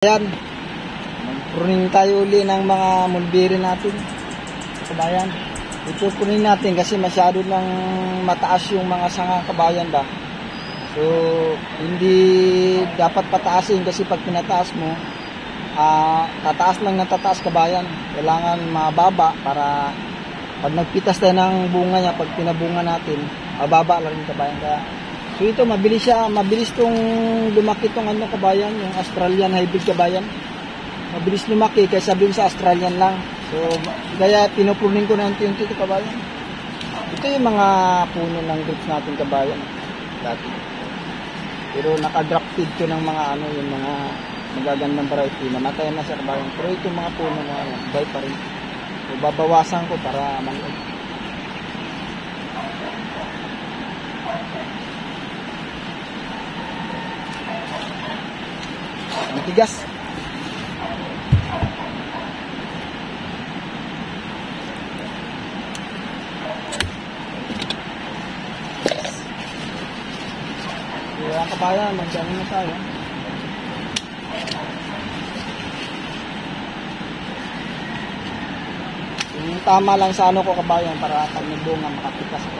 Ayan, magpruning tayo uli ng mga mulberry natin, kabayan. Ipupruning natin kasi masyado nang mataas yung mga sanga, kabayan ba. So, hindi dapat pataasin kasi pag pinataas mo, tataas lang ng tataas, kabayan. Kailangan mababa para pag nagpitas tayo ng bunga niya, pag pinabunga natin, mababa lang yung kabayan. Kaya, so ito, mabilis tong lumaki tong ano, kabayan, yung Australian hybrid, kabayan. Mabilis lumaki kaysa dun sa Australian lang. So, kaya pinupruning ko na unti-unti ito, kabayan. Ito yung mga puno ng grapes natin, kabayan. Dati. Pero naka-drafted ko ng mga ano, yung mga magagandang variety. Namatay na siya, kabayan. Pero itong mga puno na ano, buhay pa rin. So, babawasan ko para maliit. Ang tigas. Kaya kabayan, magdami na tayo. Yung tama lang sa ano ko, kabayan, para pag nagbunga makapitas ko.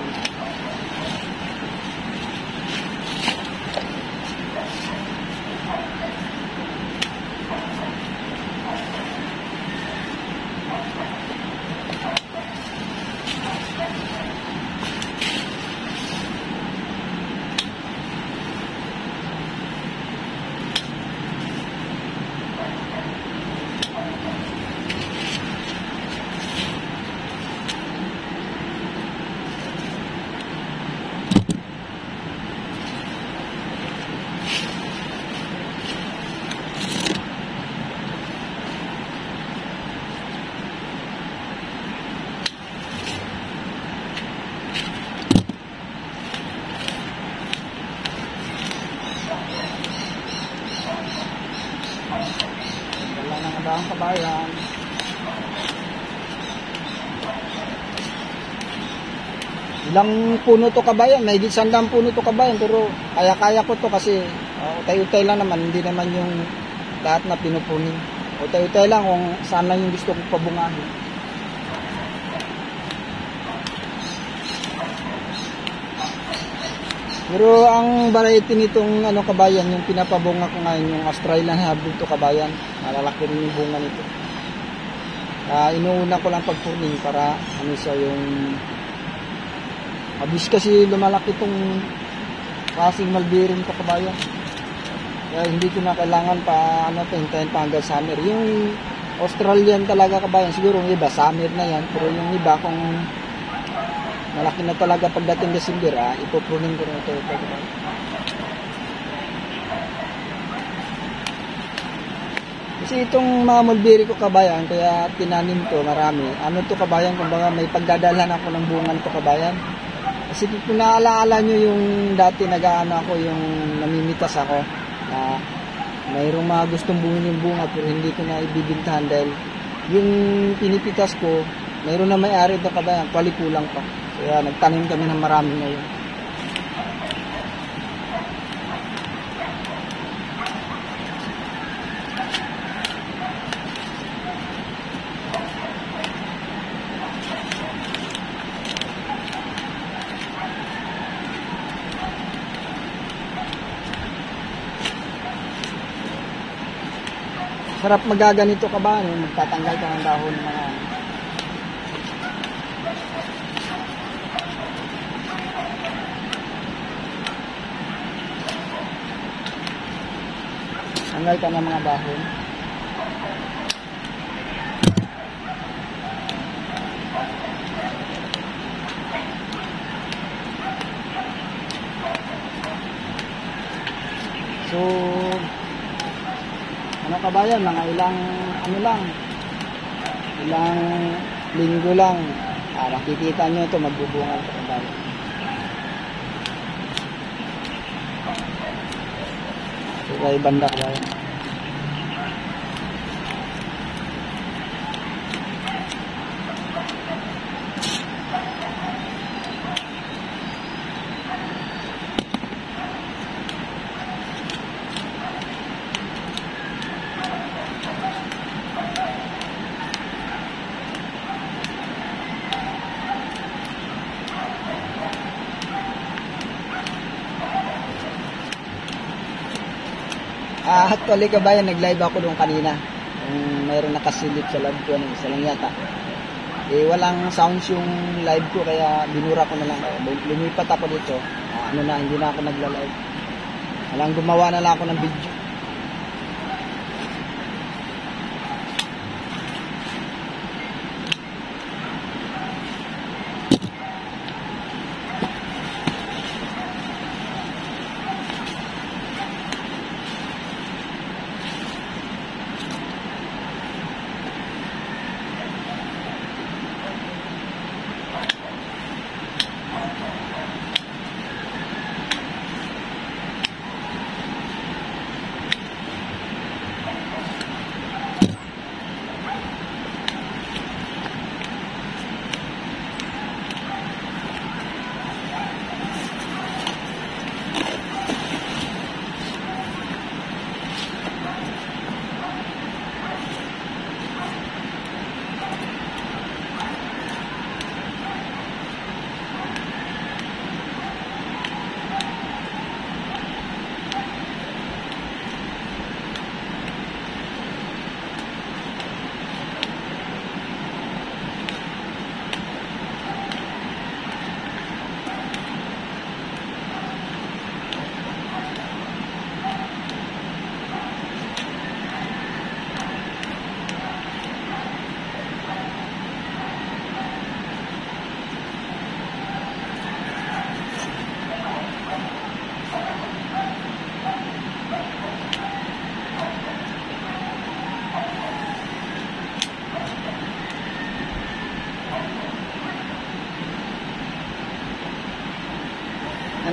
Ang kabayan. Ilang puno to, kabayan? May 100 puno to, kabayan, pero kaya-kaya ko to kasi utay-utay lang naman, hindi naman yung lahat na pinupunin. Utay-utay lang kung saan lang yung gusto kong pabungahin. Pero ang variety nitong ano, kabayan, yung pinapabunga ko ngayon, yung Australian hybrid to, kabayan. Malalaki rin yung bunga nito. Inuuna ko lang pagpruning para ano siya, yung mabilis kasi lumalaki itong klaseng mulberry to, kabayan. Kaya hindi ko na kailangan pa ano, hintayin pa hanggang summer. Yung Australian talaga, kabayan, siguro yung iba summer na yan, pero yung iba kung malaki na talaga pagdating December, ipopruning ko na ito. Kasi itong mga mulberry ko, kabayan, kaya tinanim to marami. Ano to, kabayan, kumbaga may pagdadalhan ako ng bungan to, kabayan. Kasi kung naalaala nyo yung dati nag-aano ako, yung namimitas ako, na mayroong mga gustong bungin yung bunga pero hindi ko na ibibintahan dahil yung pinipitas ko, mayroon na may-ari ito, kabayan, kulang pa. Kaya nagtanim kami ng marami ngayon. Sarap magaganito, kabayan, magtatanggal ka ng dahon ng mga tanggal ka ng mga dahon. So, ano, kabayan, mga ilang linggo lang, makikita nyo ito, magbubunga ito, kabayan. So, kay banda, kabayan. Actually kabayan, nag-live ako doon kanina. Mayroon nakasilip sa live ko, isa lang yata. Walang sounds yung live ko, kaya binura ko na lang. Lumipat ako dito. Hindi na ako nagla-live. Gumawa na lang ako ng video.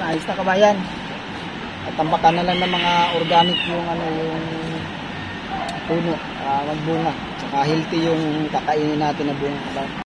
Ayos na kabayan. At tambakan na lang ng mga organic yung yung puno, magbunga. Tsaka healthy yung kakainin natin na bunga kabayan.